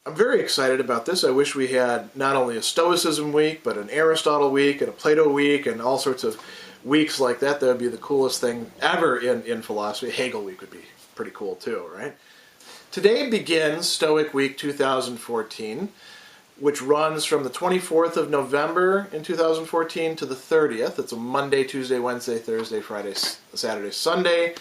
I'm very excited about this. I wish we had not only a Stoicism week, but an Aristotle week and a Plato week and all sorts of weeks like that. That would be the coolest thing ever in philosophy. Hegel week would be pretty cool too, right? Today begins Stoic Week 2014, which runs from the 24th of November in 2014 to the 30th. It's a Monday, Tuesday, Wednesday, Thursday, Friday, Saturday, Sunday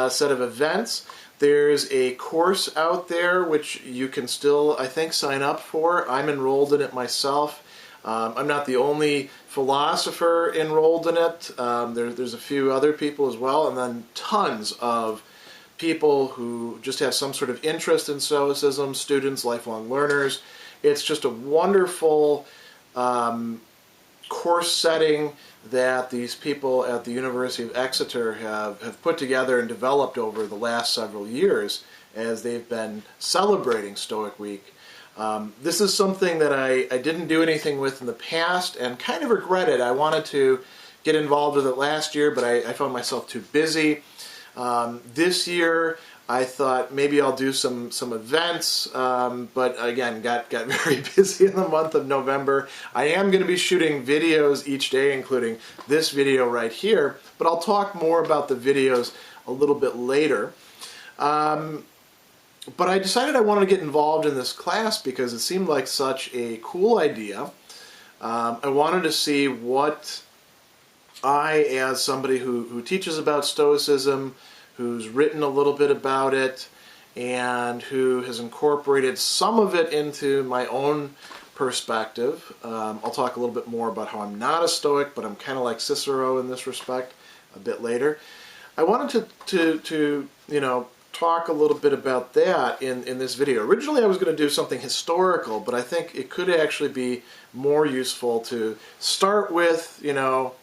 set of events. There's a course out there which you can still, I think, sign up for. I'm enrolled in it myself. I'm not the only philosopher enrolled in it. There's a few other people as well, and then tons of people who just have some sort of interest in Stoicism, students, lifelong learners. It's just a wonderful course setting that these people at the University of Exeter have put together and developed over the last several years as they've been celebrating Stoic Week. This is something that I didn't do anything with in the past and kind of regret it. I wanted to get involved with it last year, but I found myself too busy. This year I thought maybe I'll do some events, but again, got very busy in the month of November. I am going to be shooting videos each day, including this video right here, but I'll talk more about the videos a little bit later. But I decided I wanted to get involved in this class because it seemed like such a cool idea. I wanted to see what I, as somebody who teaches about Stoicism, who's written a little bit about it, and who has incorporated some of it into my own perspective. I'll talk a little bit more about how I'm not a Stoic, but I'm kind of like Cicero in this respect a bit later. I wanted to talk a little bit about that in this video. Originally I was going to do something historical, but I think it could actually be more useful to start with,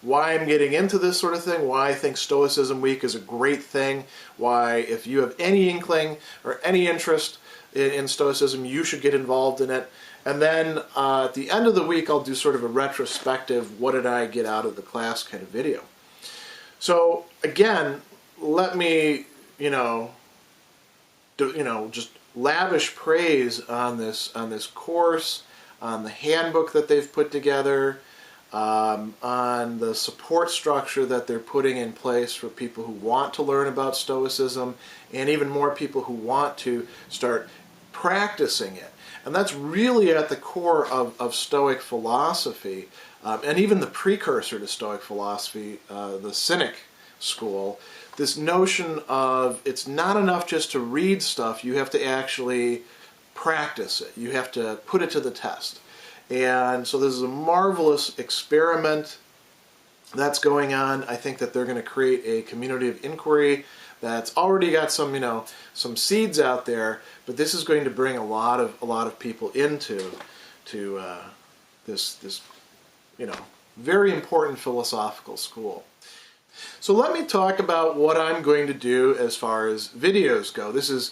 why I'm getting into this sort of thing, why I think Stoicism Week is a great thing, why if you have any inkling or any interest in Stoicism, you should get involved in it. And then at the end of the week, I'll do sort of a retrospective, what did I get out of the class kind of video. So again, let me, just lavish praise on this course, on the handbook that they've put together, on the support structure that they're putting in place for people who want to learn about Stoicism, and even more people who want to start practicing it. And that's really at the core of Stoic philosophy, and even the precursor to Stoic philosophy, the Cynic school. This notion of it's not enough just to read stuff, you have to actually practice it. You have to put it to the test. And so this is a marvelous experiment that's going on. I think that they're going to create a community of inquiry that's already got some seeds out there, but this is going to bring a lot of people into this very important philosophical school. So let me talk about what I'm going to do as far as videos go. This is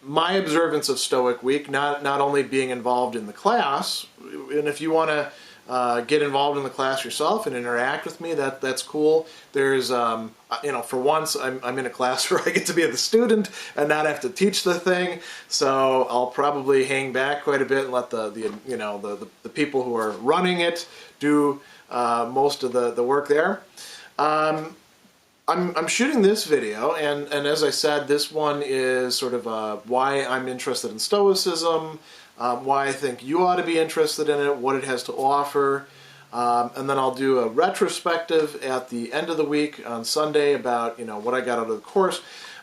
my observance of Stoic Week, not only being involved in the class, and if you want to get involved in the class yourself and interact with me, that's cool. There's, for once, I'm in a class where I get to be the student and not have to teach the thing, so I'll probably hang back quite a bit and let the people who are running it do most of the work there. I'm shooting this video, and as I said, this one is sort of why I'm interested in Stoicism, why I think you ought to be interested in it, what it has to offer, and then I'll do a retrospective at the end of the week on Sunday about what I got out of the course.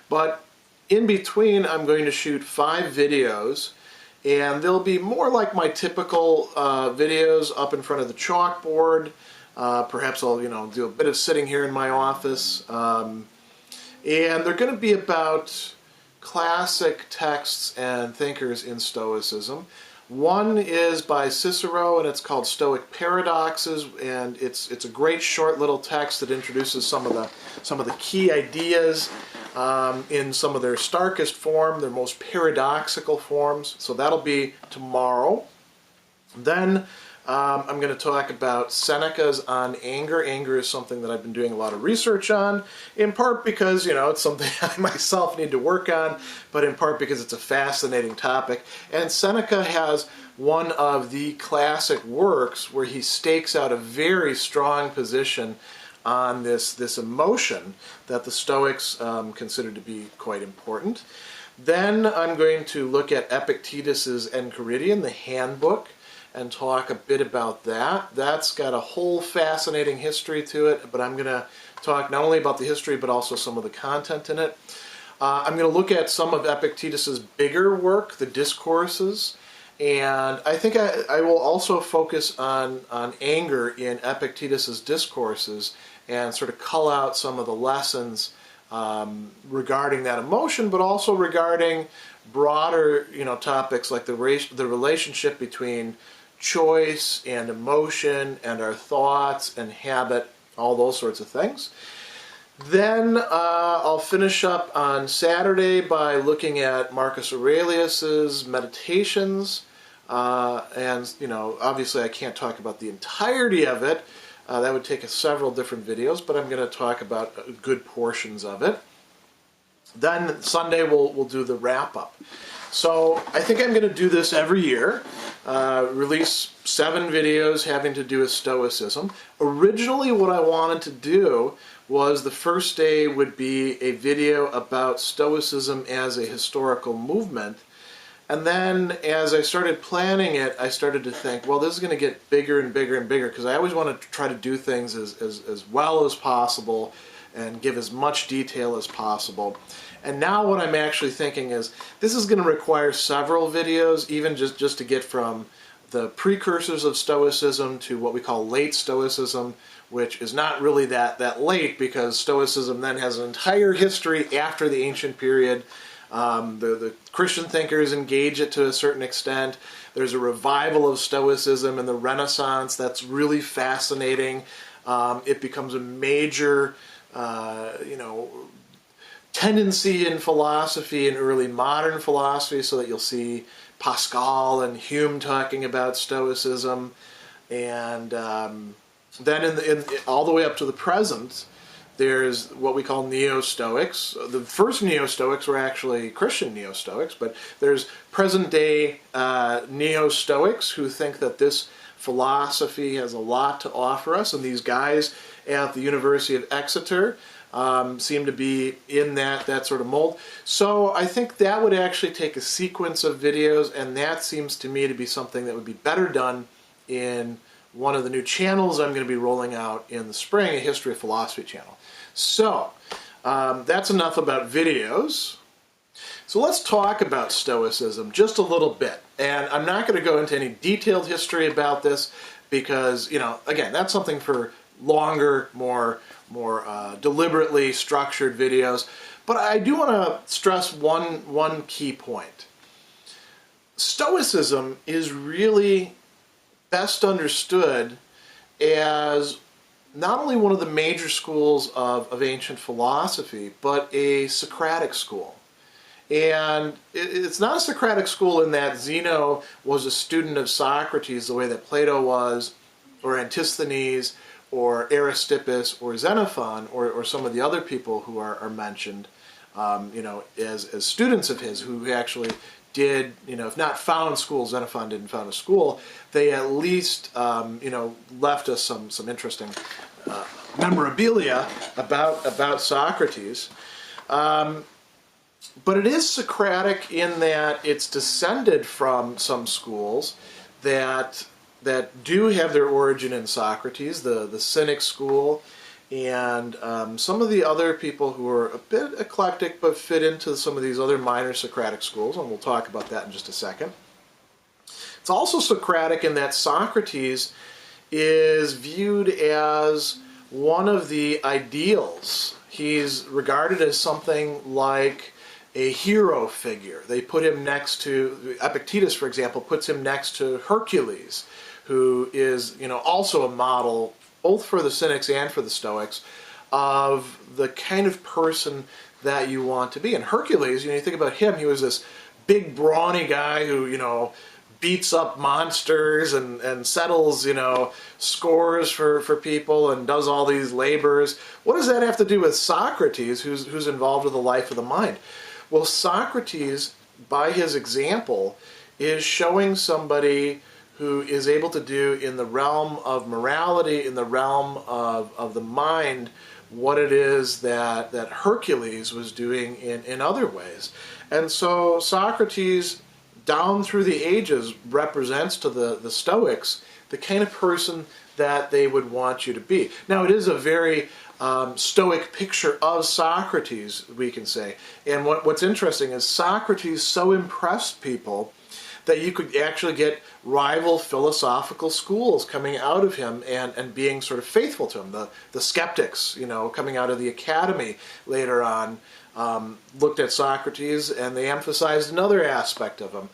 But in between, I'm going to shoot 5 videos, and they'll be more like my typical videos up in front of the chalkboard. Perhaps I'll do a bit of sitting here in my office, and they're going to be about classic texts and thinkers in Stoicism. One is by Cicero, and it's called Stoic Paradoxes, and it's a great short little text that introduces some of the key ideas in some of their starkest form, their most paradoxical forms. So that'll be tomorrow. Then I'm going to talk about Seneca's on anger. Anger is something that I've been doing a lot of research on, in part because, it's something I myself need to work on, but in part because it's a fascinating topic. And Seneca has one of the classic works where he stakes out a very strong position on this emotion that the Stoics consider to be quite important. Then I'm going to look at Epictetus's Enchiridion, the handbook, and talk a bit about that. That's got a whole fascinating history to it, but I'm going to talk not only about the history but also some of the content in it. I'm going to look at some of Epictetus's bigger work, the Discourses, and I think I will also focus on anger in Epictetus's Discourses and sort of cull out some of the lessons regarding that emotion, but also regarding broader, topics like the relationship between choice and emotion and our thoughts and habit, all those sorts of things. Then I'll finish up on Saturday by looking at Marcus Aurelius's Meditations, and obviously I can't talk about the entirety of it. That would take us several different videos, but I'm going to talk about good portions of it. Then Sunday we'll do the wrap-up. So I think I'm going to do this every year, release 7 videos having to do with Stoicism. Originally what I wanted to do was the first day would be a video about Stoicism as a historical movement. And then as I started planning it, I started to think, well, this is going to get bigger and bigger and bigger, because I always want to try to do things as well as possible and give as much detail as possible. And now what I'm actually thinking is this is going to require several videos, even just to get from the precursors of Stoicism to what we call late Stoicism, which is not really that late, because Stoicism then has an entire history after the ancient period. The Christian thinkers engage it to a certain extent. There's a revival of Stoicism in the Renaissance that's really fascinating. It becomes a major, tendency in philosophy, in early modern philosophy, so that you'll see Pascal and Hume talking about Stoicism, and then all the way up to the present, there's what we call Neo-Stoics. The first Neo-Stoics were actually Christian Neo-Stoics, but there's present-day Neo-Stoics who think that this philosophy has a lot to offer us, and these guys at the University of Exeter seem to be in that sort of mold. So I think that would actually take a sequence of videos, and that seems to me to be something that would be better done in one of the new channels I'm going to be rolling out in the spring, a History of Philosophy channel. So that's enough about videos. So let's talk about Stoicism just a little bit. And I'm not going to go into any detailed history about this because, again, that's something for longer, more deliberately structured videos. But I do want to stress one key point. Stoicism is really best understood as not only one of the major schools of ancient philosophy, but a Socratic school. And it's not a Socratic school in that Zeno was a student of Socrates the way that Plato was, or Antisthenes, or Aristippus, or Xenophon, or some of the other people who are mentioned, as students of his, who actually did, if not found schools, Xenophon didn't found a school, they at least, left us some interesting memorabilia about Socrates. But it is Socratic in that it's descended from some schools that do have their origin in Socrates, the Cynic school, and some of the other people who are a bit eclectic but fit into some of these other minor Socratic schools, and we'll talk about that in just a second. It's also Socratic in that Socrates is viewed as one of the ideals. He's regarded as something like a hero figure. They put him next to, Epictetus, for example, puts him next to Hercules, who is, also a model, both for the Cynics and for the Stoics, of the kind of person that you want to be. And Hercules, you think about him, he was this big, brawny guy who, beats up monsters and settles, scores for people and does all these labors. What does that have to do with Socrates, who's involved with the life of the mind? Well, Socrates, by his example, is showing somebody who is able to do in the realm of morality, in the realm of the mind, what it is that Hercules was doing in other ways. And so Socrates, down through the ages, represents to the Stoics the kind of person that they would want you to be. Now, it is a very Stoic picture of Socrates, we can say. And what's interesting is Socrates so impressed people that you could actually get rival philosophical schools coming out of him and being sort of faithful to him. The skeptics, coming out of the academy later on, looked at Socrates and they emphasized another aspect of him.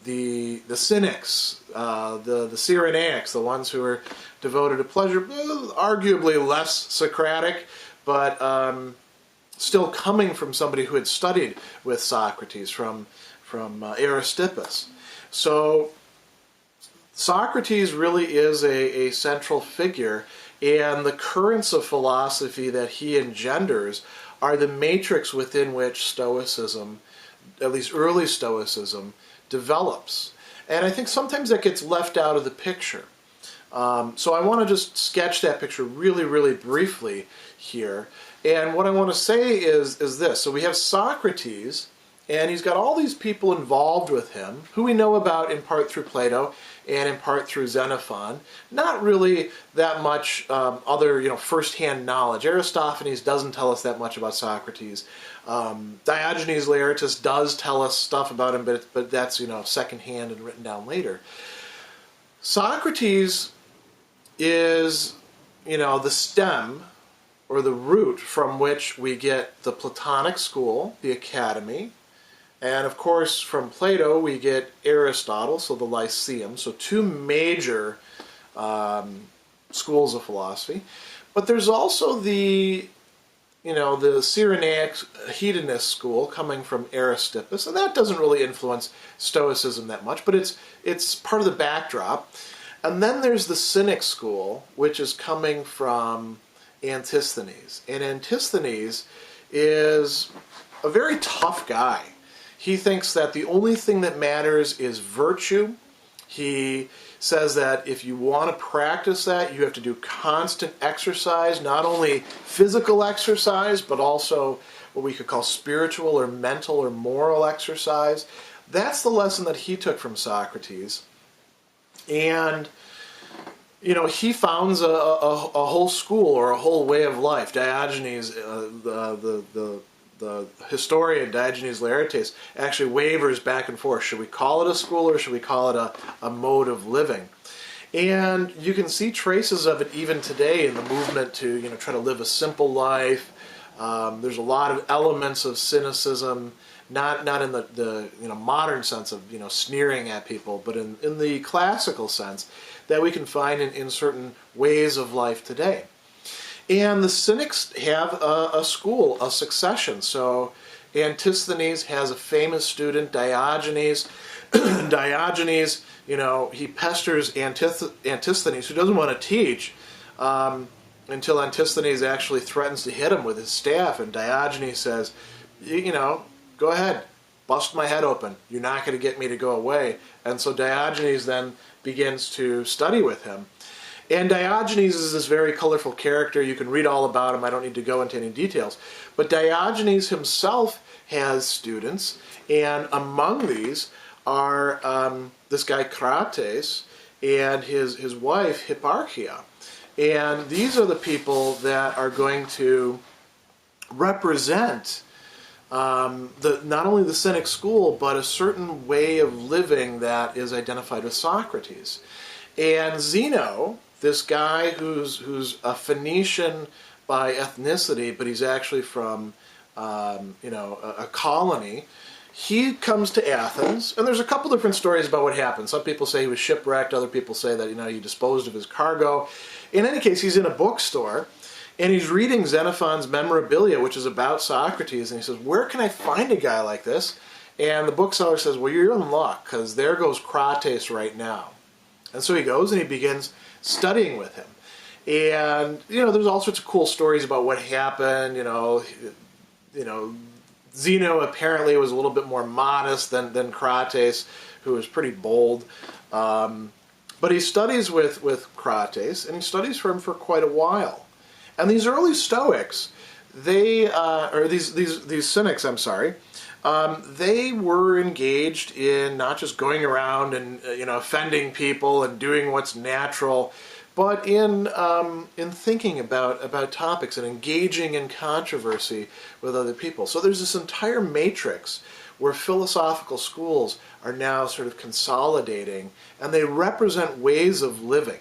The cynics, the Cyrenaics, the ones who were devoted to pleasure, arguably less Socratic, but still coming from somebody who had studied with Socrates, from Aristippus. So Socrates really is a central figure, and the currents of philosophy that he engenders are the matrix within which Stoicism, at least early Stoicism, develops. And I think sometimes that gets left out of the picture. So I want to just sketch that picture really, really briefly here. And what I want to say is this. So we have Socrates, and he's got all these people involved with him, who we know about in part through Plato and in part through Xenophon. Not really that much other, first-hand knowledge. Aristophanes doesn't tell us that much about Socrates. Diogenes Laertius does tell us stuff about him, but that's, second-hand and written down later. Socrates is, the stem or the root from which we get the Platonic school, the academy. And of course, from Plato, we get Aristotle, so the Lyceum, so two major schools of philosophy. But there's also the Cyrenaic hedonist school coming from Aristippus, and that doesn't really influence Stoicism that much, but it's part of the backdrop. And then there's the Cynic school, which is coming from Antisthenes. And Antisthenes is a very tough guy. He thinks that the only thing that matters is virtue. He says that if you want to practice that, you have to do constant exercise, not only physical exercise, but also what we could call spiritual or mental or moral exercise. That's the lesson that he took from Socrates. And, he founds a whole school or a whole way of life. Diogenes, the historian Diogenes Laertius, actually wavers back and forth. Should we call it a school or should we call it a mode of living? And you can see traces of it even today in the movement to try to live a simple life. There's a lot of elements of cynicism, not in the modern sense of sneering at people, but in the classical sense that we can find in certain ways of life today. And the Cynics have a school, a succession. So Antisthenes has a famous student, Diogenes. Diogenes, he pesters Antisthenes, who doesn't want to teach, until Antisthenes actually threatens to hit him with his staff. And Diogenes says, go ahead, bust my head open. You're not going to get me to go away. And so Diogenes then begins to study with him. And Diogenes is this very colorful character. You can read all about him. I don't need to go into any details. But Diogenes himself has students, and among these are this guy Crates and his wife Hipparchia. And these are the people that are going to represent not only the Cynic school, but a certain way of living that is identified with Socrates. And Zeno, this guy who's a Phoenician by ethnicity, but he's actually from a colony, he comes to Athens, and there's a couple different stories about what happened. Some people say he was shipwrecked, other people say that he disposed of his cargo. In any case, he's in a bookstore, and he's reading Xenophon's Memorabilia, which is about Socrates, and he says, where can I find a guy like this? And the bookseller says, well, you're in luck, because there goes Crates right now. And so he goes and he begins studying with him. And, there's all sorts of cool stories about what happened. Zeno apparently was a little bit more modest than Crates, who was pretty bold. But he studies with Crates, and he studies for him for quite a while. And these early Stoics, these Cynics, I'm sorry, they were engaged in not just going around and offending people and doing what's natural, but in thinking about topics and engaging in controversy with other people. So there's this entire matrix where philosophical schools are now sort of consolidating, and they represent ways of living.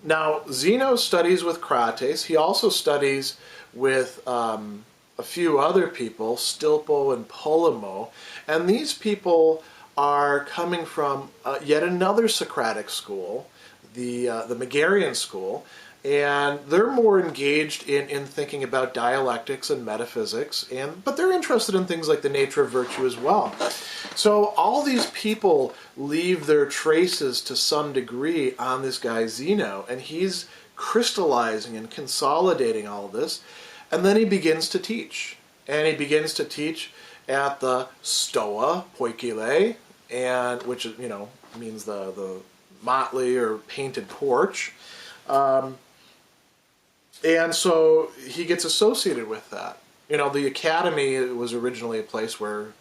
Now, Zeno studies with Crates. He also studies with a few other people, Stilpo and Polemo, and these people are coming from yet another Socratic school, the Megarian school, and they're more engaged in thinking about dialectics and metaphysics, but they're interested in things like the nature of virtue as well. So all these people leave their traces to some degree on this guy Zeno, and he's crystallizing and consolidating all of this, and then he begins to teach. And he begins to teach at the Stoa Poikile, and which means the motley or painted porch. And so he gets associated with that. The academy was originally a place where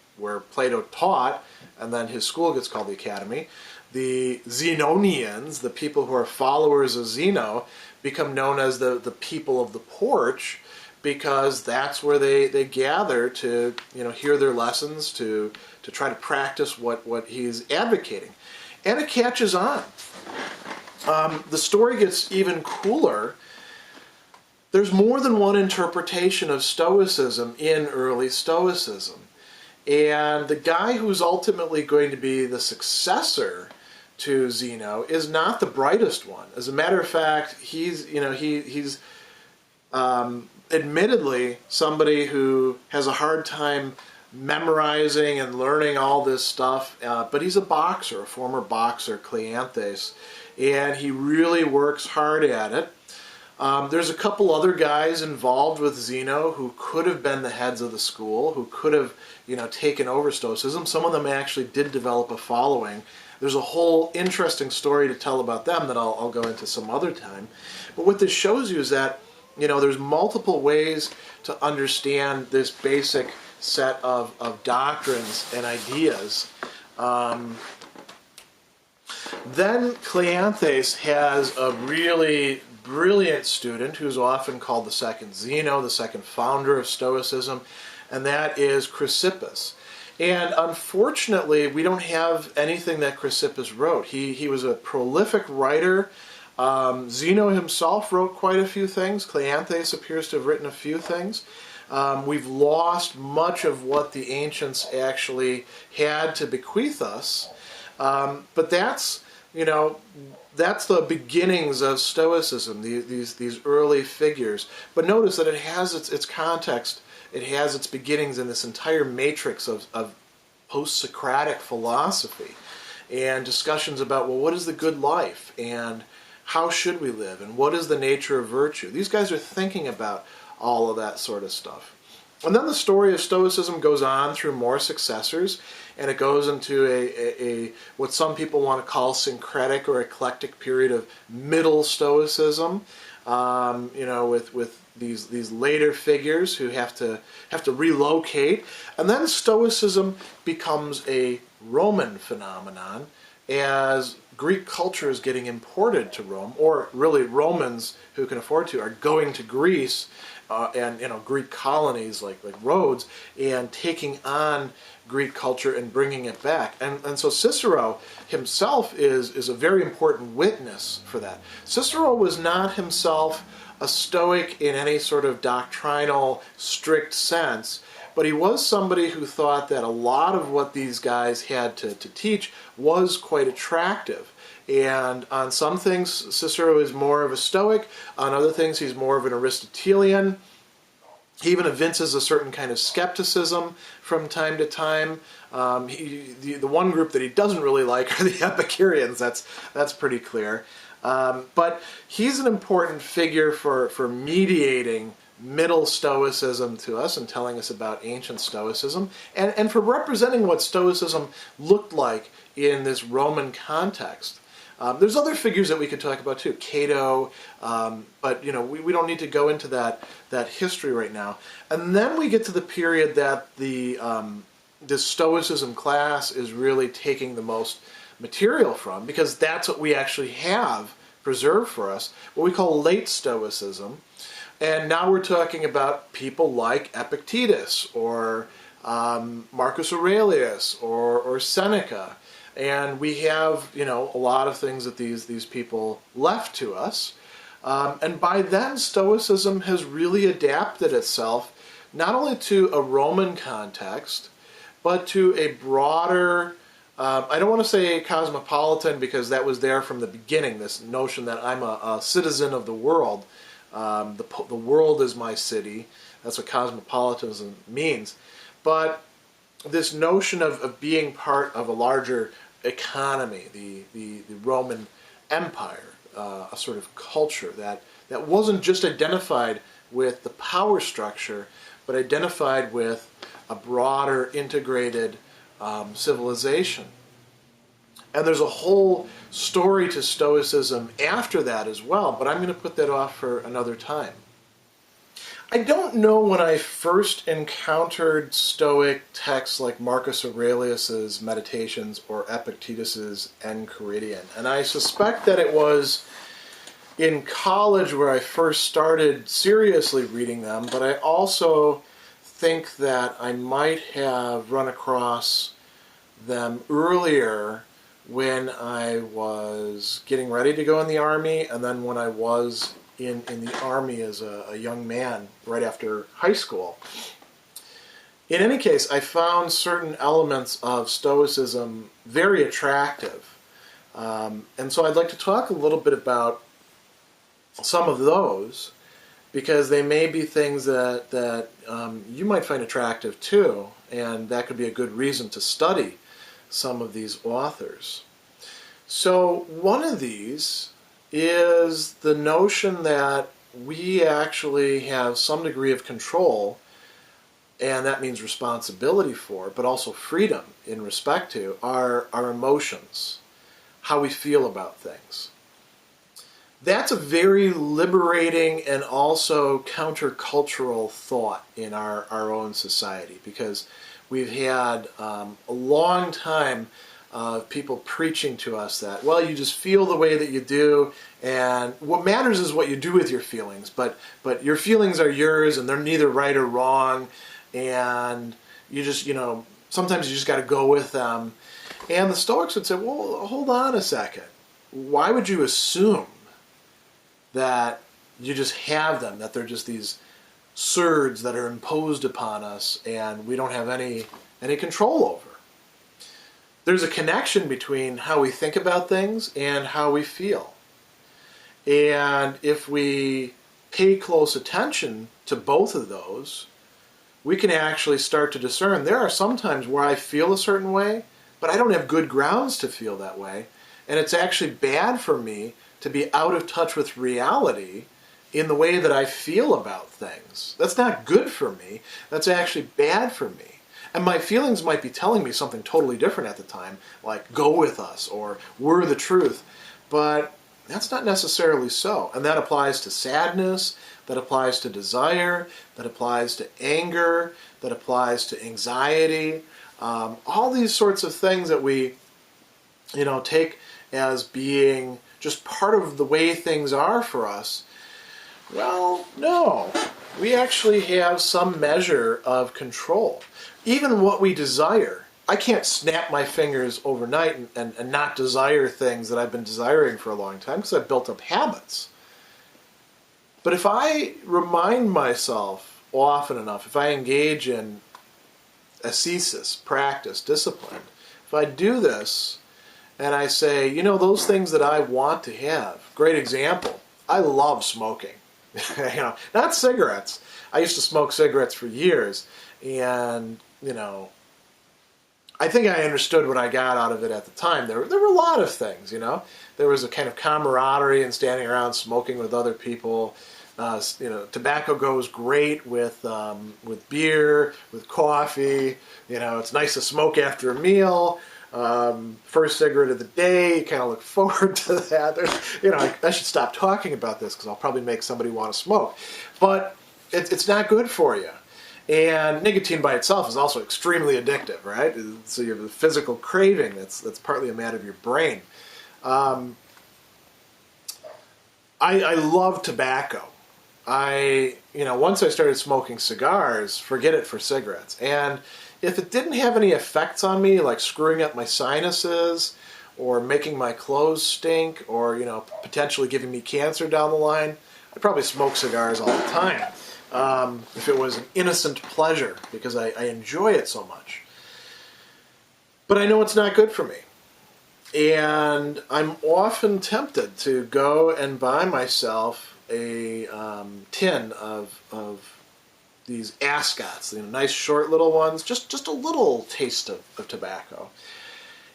Plato taught, and then his school gets called the academy. The Zenonians, the people who are followers of Zeno, become known as the people of the porch, because that's where they gather to hear their lessons, to try to practice what he's advocating. And it catches on. The story gets even cooler. There's more than one interpretation of Stoicism in early Stoicism. And the guy who's ultimately going to be the successor to Zeno is not the brightest one. As a matter of fact, he's admittedly somebody who has a hard time memorizing and learning all this stuff, but he's a boxer, a former boxer, Cleanthes, and he really works hard at it. There's a couple other guys involved with Zeno who could have been the heads of the school, who could have, taken over Stoicism. Some of them actually did develop a following. There's a whole interesting story to tell about them that I'll go into some other time. But what this shows you is that, there's multiple ways to understand this basic set of doctrines and ideas. Then Cleanthes has a really brilliant student who's often called the second Zeno, the second founder of Stoicism, and that is Chrysippus. And unfortunately, we don't have anything that Chrysippus wrote. He was a prolific writer. Zeno himself wrote quite a few things. Cleanthes appears to have written a few things. We've lost much of what the ancients actually had to bequeath us. But that's the beginnings of Stoicism, these early figures. But notice that it has its context, it has its beginnings in this entire matrix of post-Socratic philosophy and discussions about, well, what is the good life, and how should we live, and what is the nature of virtue? These guys are thinking about all of that sort of stuff. And then the story of Stoicism goes on through more successors, and it goes into a what some people want to call syncretic or eclectic period of middle Stoicism. With these later figures who have to relocate, and then Stoicism becomes a Roman phenomenon as Greek culture is getting imported to Rome, or really Romans who can afford to are going to Greece and Greek colonies like Rhodes and taking on Greek culture and bringing it back. And so Cicero himself is a very important witness for that. Cicero was not himself a Stoic in any sort of doctrinal, strict sense, but he was somebody who thought that a lot of what these guys had to teach was quite attractive. And on some things, Cicero is more of a Stoic. On other things, he's more of an Aristotelian. He even evinces a certain kind of skepticism from time to time. The one group that he doesn't really like are the Epicureans. That's pretty clear. But he's an important figure for mediating Middle Stoicism to us and telling us about ancient Stoicism, and for representing what Stoicism looked like in this Roman context. There's other figures that we could talk about too, Cato, but we don't need to go into that history right now. And then we get to the period that the Stoicism class is really taking the most material from, because that's what we actually have preserved for us, what we call late Stoicism. And now we're talking about people like Epictetus or Marcus Aurelius or Seneca. And we have, a lot of things that these people left to us. And by then, Stoicism has really adapted itself not only to a Roman context, but to a broader, I don't want to say cosmopolitan, because that was there from the beginning, this notion that I'm a citizen of the world. The world is my city. That's what cosmopolitanism means. But this notion of being part of a larger economy, the Roman Empire, a sort of culture that wasn't just identified with the power structure, but identified with a broader integrated civilization. And there's a whole story to Stoicism after that as well, but I'm going to put that off for another time. I don't know when I first encountered Stoic texts like Marcus Aurelius's Meditations or Epictetus's Enchiridion, and I suspect that it was in college where I first started seriously reading them, but I also think that I might have run across them earlier when I was getting ready to go in the Army, and then when I was in the Army as a young man right after high school. In any case, I found certain elements of Stoicism very attractive. And so I'd like to talk a little bit about some of those, because they may be things that you might find attractive too, and that could be a good reason to study some of these authors. So one of these is the notion that we actually have some degree of control, and that means responsibility for, but also freedom in respect to our emotions, how we feel about things. That's a very liberating and also countercultural thought in our own society, because we've had a long time of people preaching to us that, well, you just feel the way that you do, and what matters is what you do with your feelings, but your feelings are yours, and they're neither right or wrong, and you just, sometimes you just got to go with them. And the Stoics would say, well, hold on a second. Why would you assume that you just have them, that they're just these surds that are imposed upon us and we don't have any control over? There's a connection between how we think about things and how we feel. And if we pay close attention to both of those, we can actually start to discern there are some times where I feel a certain way, but I don't have good grounds to feel that way. And it's actually bad for me to be out of touch with reality in the way that I feel about things. That's not good for me. That's actually bad for me. And my feelings might be telling me something totally different at the time, like go with us or we're the truth. But that's not necessarily so. And that applies to sadness, that applies to desire, that applies to anger, that applies to anxiety. All these sorts of things that we, take as being just part of the way things are for us. Well, no. We actually have some measure of control. Even what we desire. I can't snap my fingers overnight and not desire things that I've been desiring for a long time, because I've built up habits. But if I remind myself often enough, if I engage in ascesis, practice, discipline, if I do this and I say, those things that I want to have, great example, I love smoking. Not cigarettes. I used to smoke cigarettes for years, and I think I understood what I got out of it at the time. There were a lot of things, There was a kind of camaraderie in standing around smoking with other people. Tobacco goes great with beer, with coffee. It's nice to smoke after a meal. First cigarette of the day, you kind of look forward to that. I should stop talking about this because I'll probably make somebody want to smoke. But it's not good for you. And nicotine by itself is also extremely addictive, right? So you have a physical craving that's partly a matter of your brain. I love tobacco. Once I started smoking cigars, forget it for cigarettes. And if it didn't have any effects on me, like screwing up my sinuses or making my clothes stink or, potentially giving me cancer down the line, I'd probably smoke cigars all the time. If it was an innocent pleasure, because I enjoy it so much. But I know it's not good for me. And I'm often tempted to go and buy myself a tin of these ascots, nice short little ones, just a little taste of tobacco.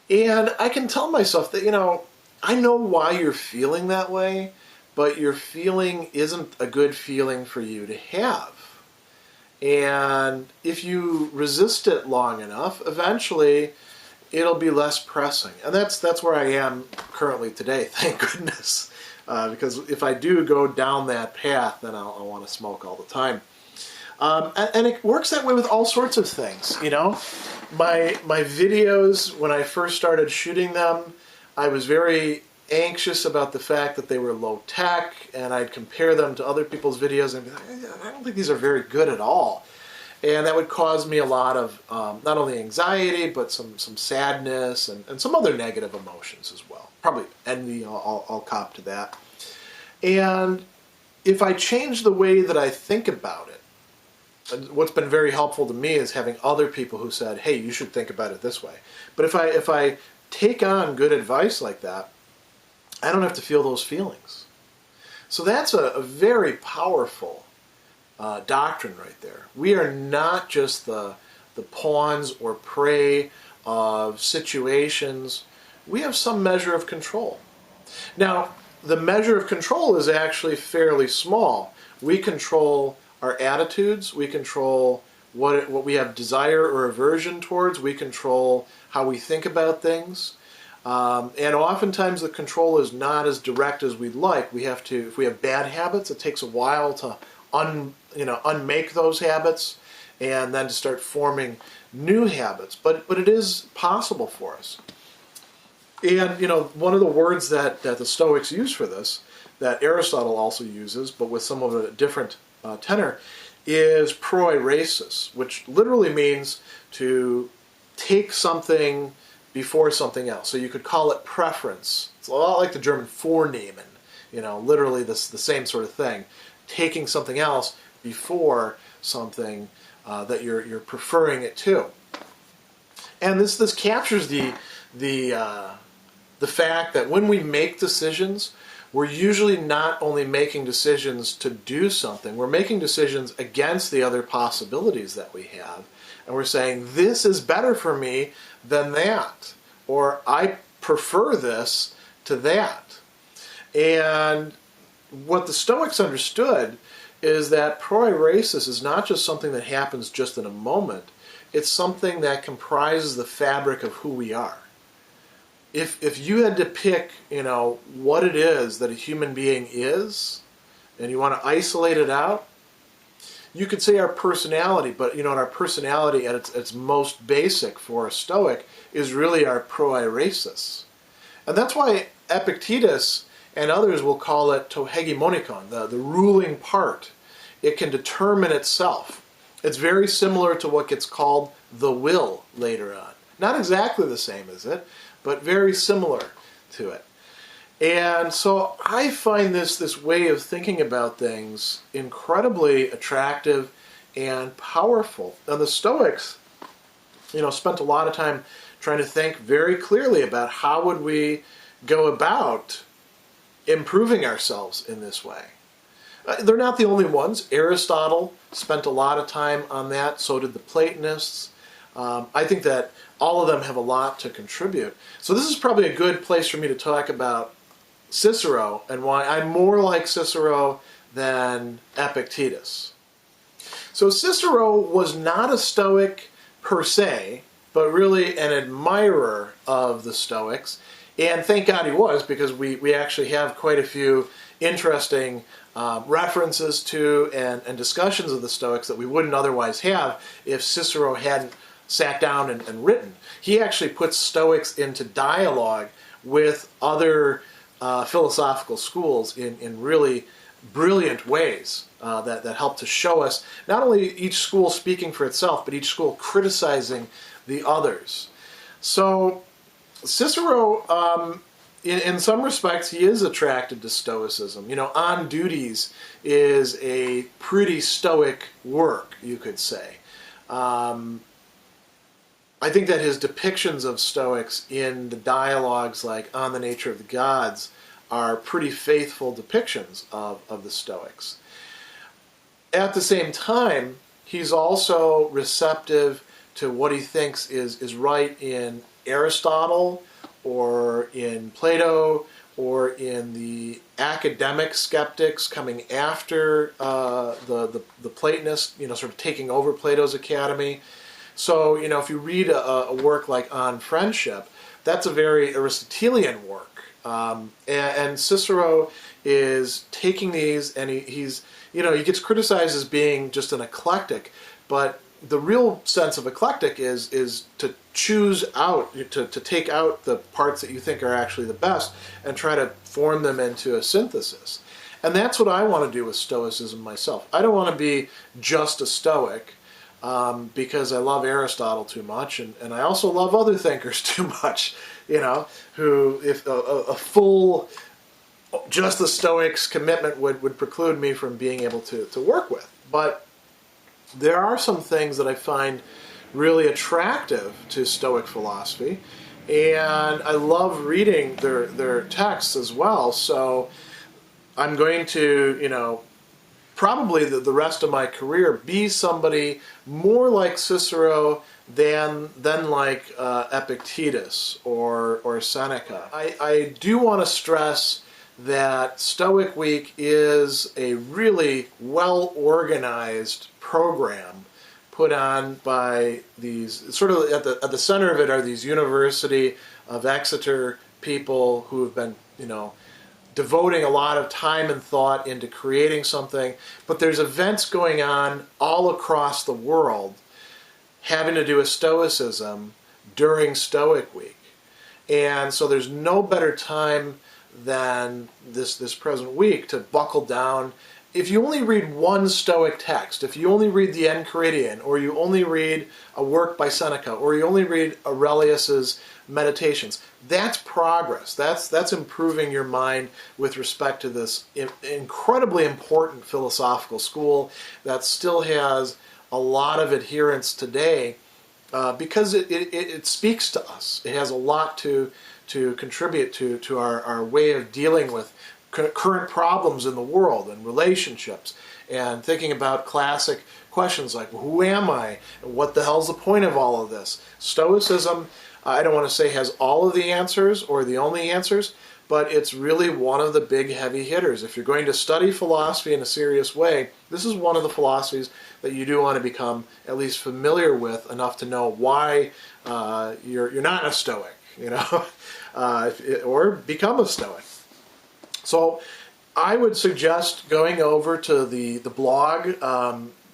And I can tell myself that, I know why you're feeling that way, but your feeling isn't a good feeling for you to have. And if you resist it long enough, eventually it'll be less pressing. And that's where I am currently today, thank goodness. Because if I do go down that path, then I'll want to smoke all the time. And it works that way with all sorts of things, My videos, when I first started shooting them, I was very anxious about the fact that they were low tech, and I'd compare them to other people's videos and be like, I don't think these are very good at all. And that would cause me a lot of not only anxiety, but some sadness and some other negative emotions as well. Probably envy, I'll cop to that. And if I change the way that I think about it, and what's been very helpful to me is having other people who said, hey, you should think about it this way. But if I take on good advice like that, I don't have to feel those feelings. So that's a very powerful doctrine right there. We are not just the pawns or prey of situations. We have some measure of control. Now, the measure of control is actually fairly small. We control our attitudes. We control what we have desire or aversion towards. We control how we think about things. And oftentimes the control is not as direct as we'd like. If we have bad habits, it takes a while to unmake those habits and then to start forming new habits. But it is possible for us. And, one of the words that the Stoics use for this, that Aristotle also uses, but with some of a different tenor, is proiresis, which literally means to take something before something else. So you could call it preference. It's a lot like the German vornehmen, literally the same sort of thing. Taking something else before something that you're preferring it to. And this captures the fact that when we make decisions, we're usually not only making decisions to do something, we're making decisions against the other possibilities that we have. And we're saying, this is better for me than that. Or I prefer this to that. And what the Stoics understood is that proiresis is not just something that happens just in a moment. It's something that comprises the fabric of who we are. If you had to pick, what it is that a human being is, and you want to isolate it out, you could say our personality, but our personality at its most basic for a Stoic is really our proiresis. And that's why Epictetus and others will call it to hegemonikon, the ruling part. It can determine itself. It's very similar to what gets called the will later on. Not exactly the same as it, but very similar to it. And so I find this way of thinking about things incredibly attractive and powerful. Now the Stoics, spent a lot of time trying to think very clearly about how would we go about improving ourselves in this way. They're not the only ones. Aristotle spent a lot of time on that. So did the Platonists. I think that all of them have a lot to contribute. So this is probably a good place for me to talk about Cicero and why I'm more like Cicero than Epictetus. So Cicero was not a Stoic per se, but really an admirer of the Stoics. And thank God he was, because we actually have quite a few interesting references to and discussions of the Stoics that we wouldn't otherwise have if Cicero hadn't sat down and written. He actually puts Stoics into dialogue with other philosophical schools in really brilliant ways that help to show us not only each school speaking for itself, but each school criticizing the others. So Cicero, in some respects, he is attracted to Stoicism. On Duties is a pretty Stoic work, you could say. I think that his depictions of Stoics in the dialogues like On the Nature of the Gods are pretty faithful depictions of the Stoics. At the same time, he's also receptive to what he thinks is right in Aristotle or in Plato or in the academic skeptics coming after the Platonists, sort of taking over Plato's academy. So, if you read a work like On Friendship, that's a very Aristotelian work. And Cicero is taking these, and he gets criticized as being just an eclectic, but the real sense of eclectic is to choose out, to take out the parts that you think are actually the best and try to form them into a synthesis. And that's what I want to do with Stoicism myself. I don't want to be just a Stoic, because I love Aristotle too much, and I also love other thinkers too much, who, if a full, just the Stoics commitment would preclude me from being able to work with. But there are some things that I find really attractive to Stoic philosophy, and I love reading their texts as well, so I'm going to, probably the rest of my career be somebody more like Cicero than like Epictetus or Seneca. I do want to stress that Stoic Week is a really well-organized program put on by these, sort of at the center of it are these University of Exeter people who have been, devoting a lot of time and thought into creating something, but there's events going on all across the world having to do with Stoicism during Stoic Week. And so there's no better time than this present week to buckle down. If you only read one Stoic text, if you only read the Enchiridion, or you only read a work by Seneca, or you only read Aurelius's Meditations, that's progress. That's improving your mind with respect to this incredibly important philosophical school that still has a lot of adherents today, because it speaks to us. It has a lot to contribute to our way of dealing with current problems in the world and relationships, and thinking about classic questions like, well, who am I? And what the hell's the point of all of this? Stoicism, I don't want to say has all of the answers or the only answers, but it's really one of the big heavy hitters. If you're going to study philosophy in a serious way, this is one of the philosophies that you do want to become at least familiar with enough to know why you're not a Stoic, or become a Stoic. So I would suggest going over to the blog,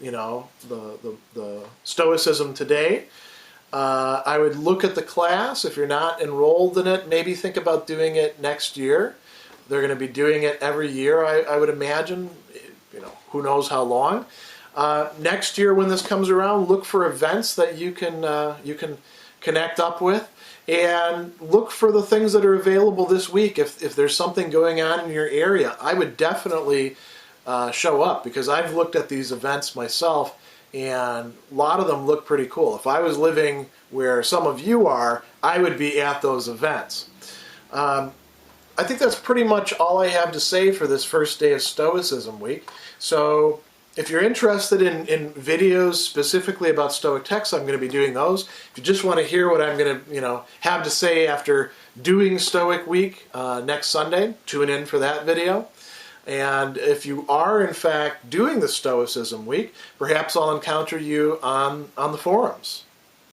the Stoicism Today. I would look at the class. If you're not enrolled in it, maybe think about doing it next year. They're going to be doing it every year, I would imagine. Who knows how long. Next year, when this comes around, look for events that you can connect up with, and look for the things that are available this week. If there's something going on in your area, I would definitely show up, because I've looked at these events myself, and a lot of them look pretty cool. If I was living where some of you are, I would be at those events. I think that's pretty much all I have to say for this first day of Stoicism week. So if you're interested in videos specifically about Stoic texts, I'm going to be doing those. If you just want to hear what I'm going to have to say after doing Stoic week next Sunday, tune in for that video. And if you are in fact doing the Stoicism week, perhaps I'll encounter you on the forums.